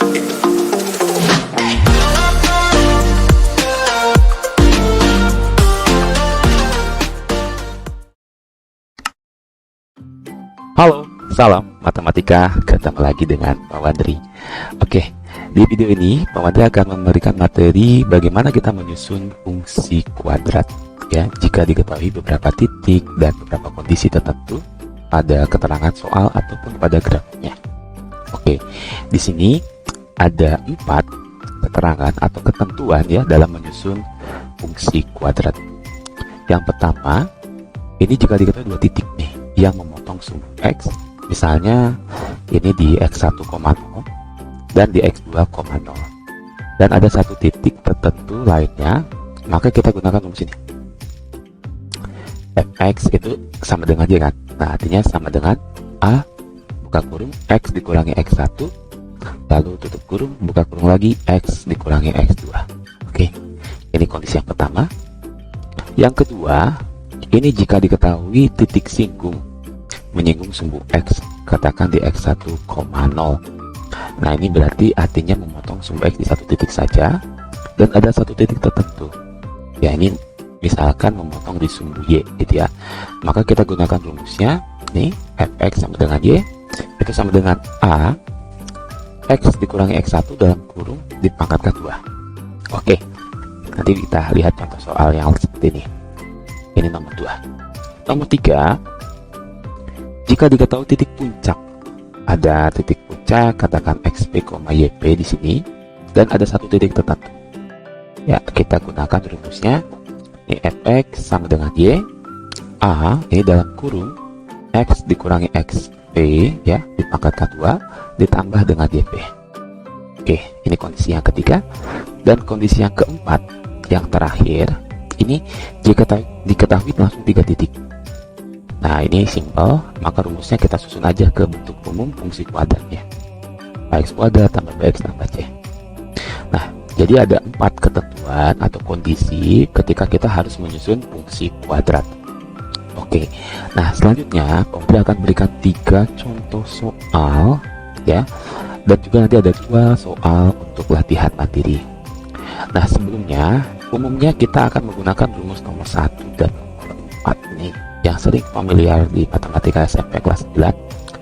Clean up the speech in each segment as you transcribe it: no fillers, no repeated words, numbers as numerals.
Halo, salam matematika, ketemu lagi dengan Pak Wadri. Oke, di video ini Pak Wadri akan memberikan materi bagaimana kita menyusun fungsi kuadrat ya, jika diketahui beberapa titik dan beberapa kondisi tertentu pada keterangan soal ataupun pada grafiknya. Oke, di sini ada 4 keterangan atau ketentuan ya dalam menyusun fungsi kuadrat. Yang pertama, ini jika diketahui 2 titik nih yang memotong sumbu X, misalnya ini di X1,0 dan di X2,0, dan ada satu titik tertentu lainnya, maka kita gunakan rumus ini. Fx itu sama dengan Y kan? Nah, artinya sama dengan A buka kurung X dikurangi X1, lalu tutup kurung buka kurung lagi X dikurangi X2. Oke, ini kondisi yang pertama. Yang kedua, ini jika diketahui titik singgung menyinggung sumbu X, katakan di X1,0. Nah, ini berarti artinya memotong sumbu X di satu titik saja dan ada satu titik tertentu. Ya, ini misalkan memotong di sumbu Y gitu ya. Maka kita gunakan rumusnya nih, Fx sama dengan Y itu sama dengan A X dikurangi X1 dalam kurung dipangkat ke 2. Oke, nanti kita lihat contoh soal yang seperti ini. Ini nomor 2. Nomor 3, jika diketahui titik puncak, ada titik puncak katakan XP, YP di sini, dan ada satu titik tertentu. Ya, kita gunakan rumusnya. Ini Fx sama dengan Y, A ini dalam kurung X dikurangi XP ya dipangkat ke 2 ditambah dengan YP. Oke, ini kondisi yang ketiga. Dan kondisi yang keempat, yang terakhir, ini jika diketahui langsung 3 titik. Nah, ini simpel, maka rumusnya kita susun aja ke bentuk umum fungsi kuadratnya. X kuadrat tambah BX tambah C. Nah, jadi ada 4 ketentuan atau kondisi ketika kita harus menyusun fungsi kuadrat. Oke, nah selanjutnya Pak akan berikan 3 contoh soal ya, dan juga nanti ada 2 soal untuk latihan mandiri. Nah, sebelumnya umumnya kita akan menggunakan rumus nomor 1 dan nomor 4 nih yang sering familiar di matematika SMP kelas 9.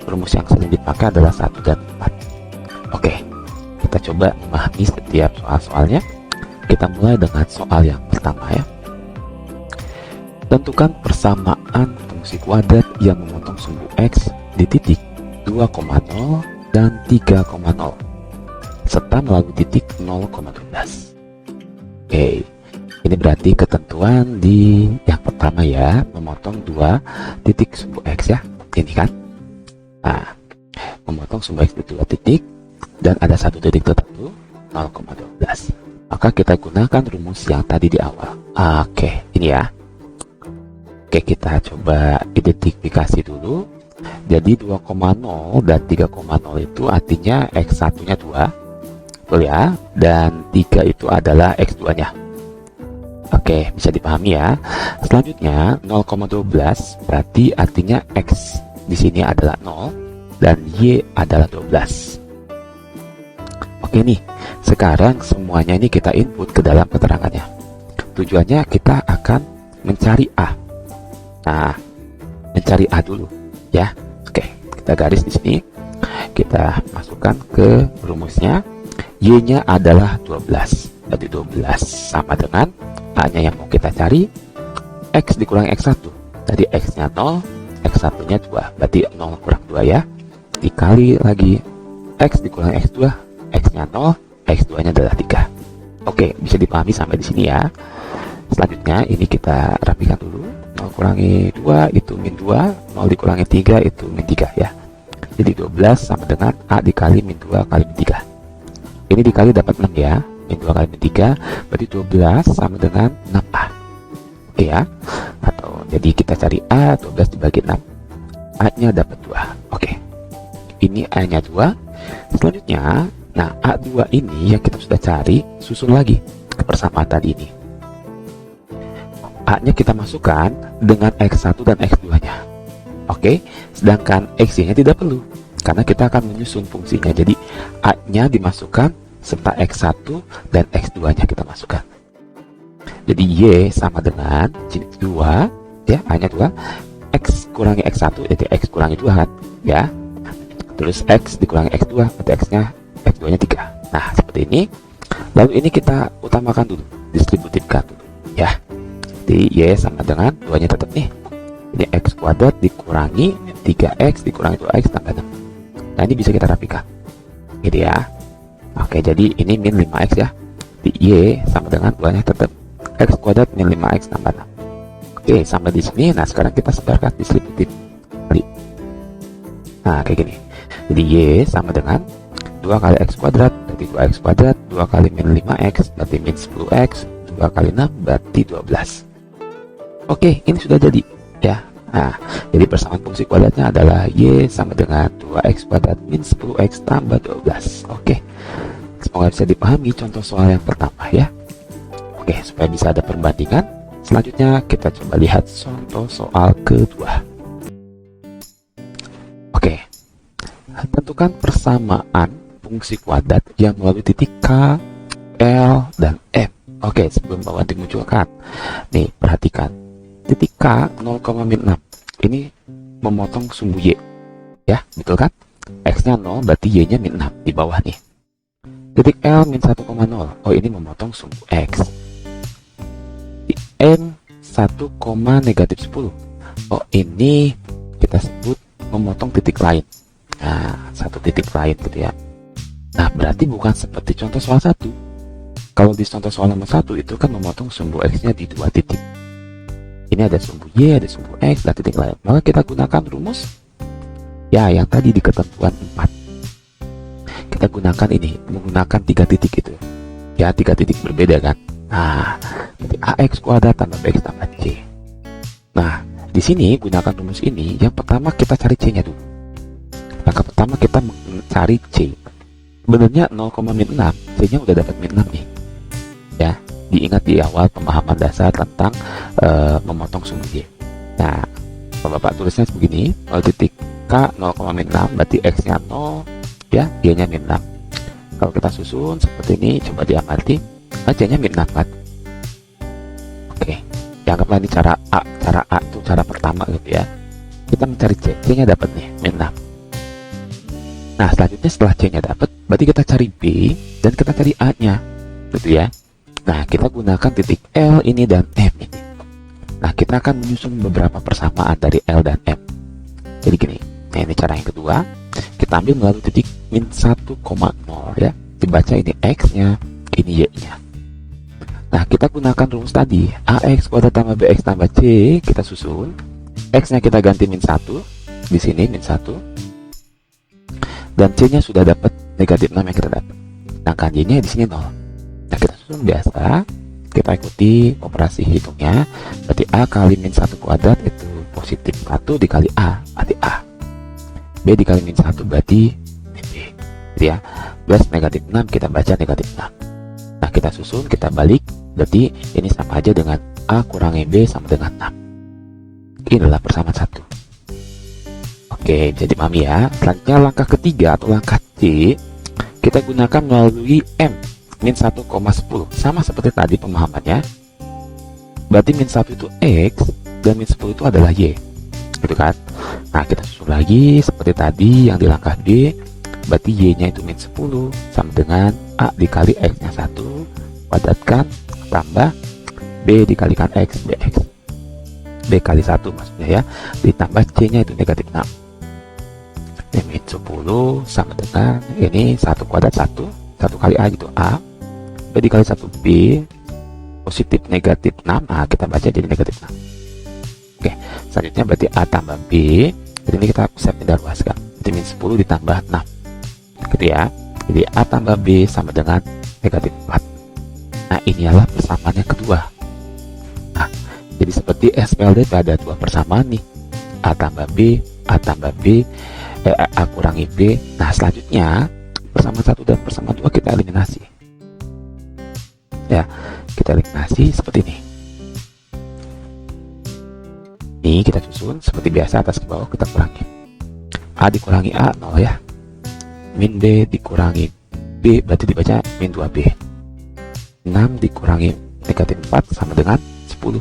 Rumus yang sering dipakai adalah 1 dan 4. Oke, kita coba memahami setiap soal-soalnya. Kita mulai dengan soal yang pertama ya. Tentukan persamaan fungsi kuadrat yang memotong sumbu X di titik 2,0 dan 3,0 serta melalui titik 0,12. Oke, ini berarti ketentuan di yang pertama ya, memotong 2 titik sumbu X ya, ini kan. Nah, memotong sumbu X di 2 titik dan ada satu titik tertentu 0,12. Maka kita gunakan rumus yang tadi di awal. Oke, ini ya. Oke, kita coba identifikasi dulu. Jadi 2,0 dan 3,0 itu artinya X1-nya 2. Betul ya? Dan 3 itu adalah X2-nya. Oke, bisa dipahami ya. Selanjutnya 0,12 berarti artinya X di sini adalah 0 dan Y adalah 12. Oke nih, sekarang semuanya ini kita input ke dalam keterangannya. Tujuannya kita akan mencari A. Nah, mencari A dulu ya. Oke, kita garis di sini. Kita masukkan ke rumusnya. Y-nya adalah 12. Jadi 12 sama dengan A-nya yang mau kita cari, X dikurangi X1. Tadi X-nya 0, X1-nya 2. Berarti 0 kurang 2 ya. Dikali lagi X dikurangi X2, X-nya 0, X2-nya adalah 3. Oke, bisa dipahami sampai di sini ya. Selanjutnya ini kita rapikan dulu. 0 kurangi 2 itu min 2, 0 dikurangi 3 itu min 3 ya. Jadi 12 sama dengan A dikali min 2 kali min 3. Ini dikali dapat 6 ya. Min 2 kali min 3 berarti 12 sama dengan 6A. Oke ya. Atau jadi kita cari A, 12 dibagi 6. A-nya dapat 2. Oke. Ini A-nya 2. Selanjutnya, nah A2 ini yang kita sudah cari, susun lagi ke persamaan tadi ini. A-nya kita masukkan dengan X1 dan X2-nya. Oke, sedangkan X-nya tidak perlu. karena kita akan menyusun fungsinya. Jadi A-nya dimasukkan serta X1 dan X2-nya kita masukkan. Jadi Y sama dengan 2, ya, A-nya 2, X kurangi X1, jadi X kurangi 2 kan, ya. Terus X dikurangi X2, berarti X2-nya 3. Nah, seperti ini. Lalu ini kita utamakan dulu, distributifkan dulu, ya. Jadi Y sama dengan 2-nya tetap nih. Ini X kuadrat dikurangi 3X dikurangi 2X tambah 6. Nah, ini bisa kita rapikan. Gitu ya. Oke, jadi ini min 5X ya. Di Y sama dengan 2-nya tetap X kuadrat min 5X tambah 6. Oke, sampai di sini. Nah, sekarang kita sebarkan distributif kali. Nah, kayak gini. Jadi Y sama dengan 2 kali X kuadrat berarti 2X kuadrat, 2 kali min 5X berarti min 10X, 2 kali 6 berarti 12. Oke, ini sudah jadi ya. Nah, jadi persamaan fungsi kuadratnya adalah Y sama dengan 2X kuadrat min 10X tambah 12. Oke, semoga bisa dipahami contoh soal yang pertama ya. Oke, supaya bisa ada perbandingan, selanjutnya kita coba lihat contoh soal kedua. Oke, tentukan persamaan fungsi kuadrat yang melalui titik K, L, dan M. Oke, sebelum bawah dimunculkan, nih perhatikan, titik K 0,6 ini memotong sumbu Y, ya, betul kan? X-nya 0 berarti Y-nya min 6 di bawah nih. Titik L min 1,0, oh ini memotong sumbu X. Di M 1, negatif 10, oh ini kita sebut memotong titik lain. Nah, satu titik lain gitu ya. Nah, berarti bukan seperti contoh soal 1. Kalau di contoh soal nomor 1 itu kan memotong sumbu X-nya di 2 titik. Ini ada sumbu Y, ada sumbu X, dan titik lain. Maka kita gunakan rumus ya yang tadi di ketentuan 4. Kita gunakan ini, menggunakan 3 titik itu. Ya, 3 titik berbeda kan. Nah, jadi AX kuadrat tambah BX tambah C. Nah, di sini gunakan rumus ini, yang pertama kita cari C-nya dulu. Langkah pertama kita mencari C. Sebenarnya 0,6, C-nya udah dapat min 6 nih. Ya, diingat di awal pemahaman dasar tentang memotong sumbu Y. Nah, kalau Bapak tulisnya begini, 0 titik K 0,6 berarti X-nya 0, ya, Y-nya min 6. Kalau kita susun seperti ini, coba diamati, C-nya min 6 kan. Oke, anggaplah ini cara A itu cara pertama gitu ya. Kita mencari C-nya dapat nih, min 6. Nah, selanjutnya setelah C-nya dapat, berarti kita cari B dan kita cari A-nya, gitu ya. Nah, kita gunakan titik L ini dan M ini. Nah, kita akan menyusun beberapa persamaan dari L dan M. Jadi gini, nah ini cara yang kedua, kita ambil melalui titik min 1,0 ya. Dibaca ini X-nya, ini Y-nya. Nah, kita gunakan rumus tadi, AX kuadrat tambah BX tambah C, kita susun. X-nya kita ganti min 1, di sini min 1. Dan C-nya sudah dapat negatif 6 yang kita dapat. Sedangkan Y-nya di sini 0. Nah, kita susun biasa, kita ikuti operasi hitungnya. Berarti A kali min 1 kuadrat itu positif 1 dikali A, berarti A. B dikali min 1 berarti min B. Jadi ya, plus negatif 6 kita baca negatif 6. Nah, kita susun, kita balik, berarti ini sama aja dengan A kurangi B sama dengan 6. Ini adalah persamaan 1. Oke, jadi dipahami ya. Selanjutnya langkah ketiga atau langkah C, kita gunakan melalui M min 1,10. Sama seperti tadi pemahamannya. Berarti min 1 itu X dan min 10 itu adalah Y. Gitu kan? Nah, kita susun lagi seperti tadi yang di langkah D. Berarti Y-nya itu min 10 sama dengan A dikali X-nya 1 kuadratkan tambah B dikalikan X, BX. B kali 1 maksudnya ya. Ditambah C-nya itu negatif 6. Min 10 sama dengan ini 1 kuadrat 1 kali A gitu, A. B dikali 1 B positif negatif 6. Nah, kita baca jadi negatif 6. Oke, selanjutnya berarti A tambah B. Jadi ini kita bisa pindah luaskan. Jadi min 10 ditambah 6 gitu ya. Jadi A tambah B sama dengan negatif 4. Nah, ini adalah persamaan yang kedua. Nah, jadi seperti SPLD ada dua persamaan nih, A tambah B, A tambah B, A kurangi B. Nah, selanjutnya persamaan 1 dan persamaan 2 kita eliminasi. Ya, kita eliminasi seperti ini. Ini kita susun seperti biasa atas ke bawah kita kurangi. A dikurangi A 0 ya. Min B dikurangi B berarti dibaca min 2B. 6 dikurangi negatif 4 sama dengan 10.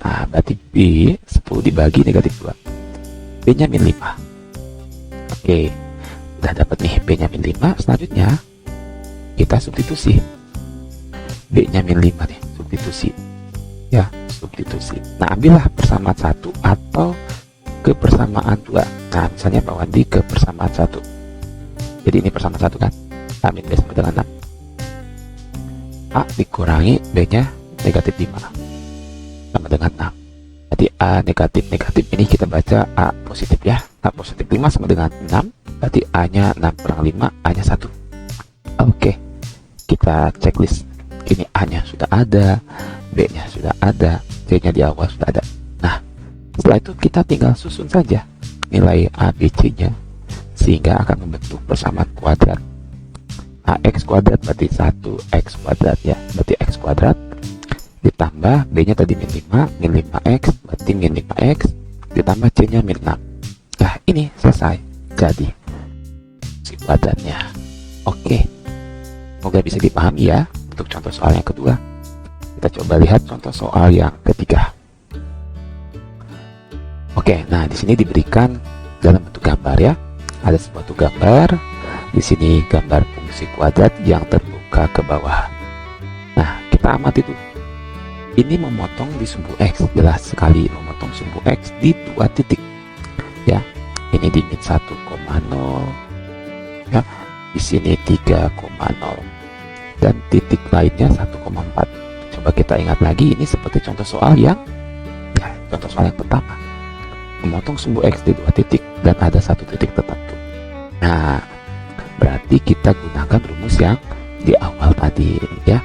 Nah, berarti B 10 dibagi negatif 2. B nya min 5. Oke, udah dapat nih B nya min 5. Selanjutnya kita substitusi. B nya min 5 nih, substitusi ya, substitusi. Nah, ambillah persamaan 1 atau kebersamaan 2. Nah, misalnya Pak Wandi kebersamaan 1. Jadi ini persamaan 1 kan, A min B sama dengan 6. A dikurangi B nya negatif 5 sama dengan 6. Jadi A negatif ini kita baca A positif ya. A positif 5 sama dengan 6. Berarti A nya 6 kurang 5, A nya 1. Oke, kita checklist. Ini A nya sudah ada, B nya sudah ada, C nya di awal sudah ada. Nah, setelah itu kita tinggal susun saja nilai A, B, C nya sehingga akan membentuk persamaan kuadrat. AX kuadrat berarti 1X kuadrat ya, berarti X kuadrat ditambah B nya tadi min 5, min 5X berarti min 5X ditambah C nya min 6. Nah, ini selesai jadi si kuadratnya. Oke, semoga bisa dipahami ya. Untuk contoh soal yang kedua, kita coba lihat contoh soal yang ketiga. Oke, nah di sini diberikan dalam bentuk gambar ya. Ada suatu gambar. Di sini gambar fungsi kuadrat yang terbuka ke bawah. Nah, kita amati tuh. Ini memotong di sumbu X, jelas sekali memotong sumbu X di 2 titik. Ya, ini di min 1,0 ya. Di sini 3,0 dan titik lainnya 1,4. Coba kita ingat lagi, ini seperti contoh soal yang contoh soal yang pertama, memotong sumbu X di 2 titik dan ada 1 titik tertentu. Nah, berarti kita gunakan rumus yang di awal tadi ya.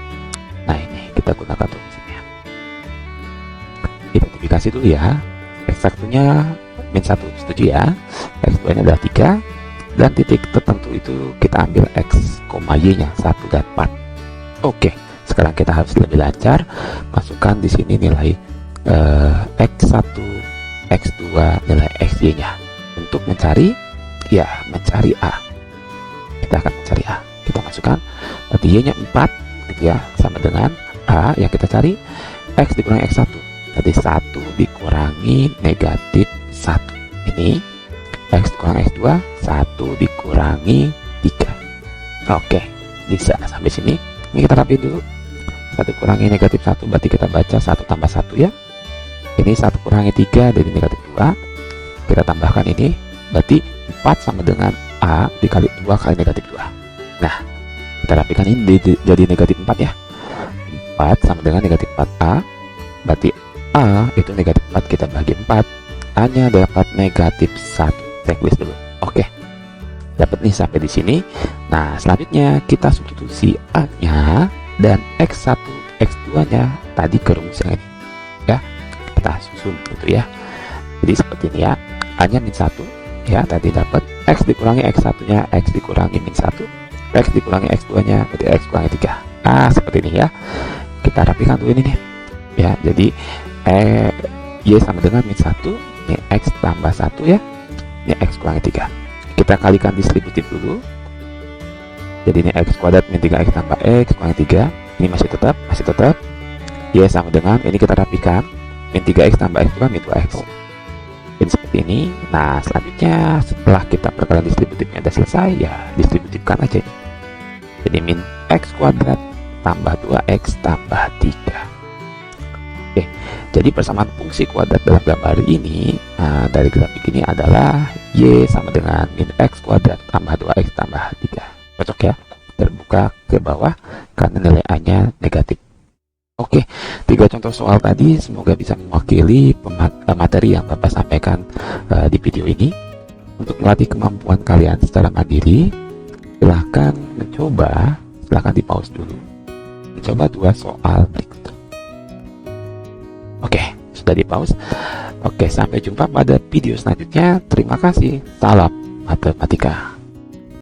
Nah, ini kita gunakan rumus ini ya. Identifikasi dulu ya. X satunya min 1, setuju ya. X 2 nya adalah 3 dan titik tertentu itu kita ambil X, Y nya 1 dan 4. Oke, sekarang kita harus lebih lancar. Masukkan di sini nilai X1, X2, nilai XY nya untuk mencari A. Kita akan mencari A. Kita masukkan berarti Y nya 4 gitu ya, sama dengan A yang kita cari X dikurangi X1. Tadi 1 dikurangi negatif 1. Ini X dikurangi X2, 1 dikurangi 3. Oke, bisa sampai sini. Ini kita rapiin dulu. 1 kurangi negatif 1 berarti kita baca 1 tambah 1 ya. Ini 1 kurangi 3 dari negatif 2. Kita tambahkan ini berarti 4 sama dengan A dikali 2 kali negatif 2. Nah, kita rapikan ini jadi negatif 4 ya. 4 sama dengan negatif 4A. Berarti A itu negatif 4, kita bagi 4. A nya dapat negatif 1. Checklist dulu. Oke, dapat nih sampai di sini. Nah, selanjutnya kita substitusi A nya dan X1, X2 nya tadi ke rumus yang ini ya. Kita susun gitu ya. Jadi seperti ini ya. A nya min 1 ya, tadi dapat X dikurangi X1 nya, X dikurangi min 1, X dikurangi X2 nya berarti X kurangi 3. Ah, seperti ini ya. Kita rapikan dulu ini nih ya. Jadi Y sama dengan min 1, ini X tambah 1 ya, ini X kurangi 3. Kita kalikan distributif dulu. Jadi ini X kuadrat min 3X tambah X kurangi 3. Ini masih tetap Y sama dengan, ini kita rapikan, min 3X tambah X2 min 2X. Jadi seperti ini. Nah, selanjutnya setelah kita perkalian distributifnya sudah selesai ya, distributifkan aja ini. Jadi min X kuadrat tambah 2X tambah 3. Oke, jadi persamaan fungsi kuadrat dalam gambar ini dari grafik ini adalah Y sama dengan min X kuadrat tambah 2X tambah 3. Cocok ya, terbuka ke bawah karena nilai A nya negatif. Oke, 3 contoh soal tadi semoga bisa mewakili materi yang Bapak sampaikan di video ini. Untuk melatih kemampuan kalian secara mandiri, silahkan mencoba, silahkan di pause dulu, mencoba 2 soal berikut. Oke, sudah di pause. Oke, sampai jumpa pada video selanjutnya. Terima kasih. Salam matematika.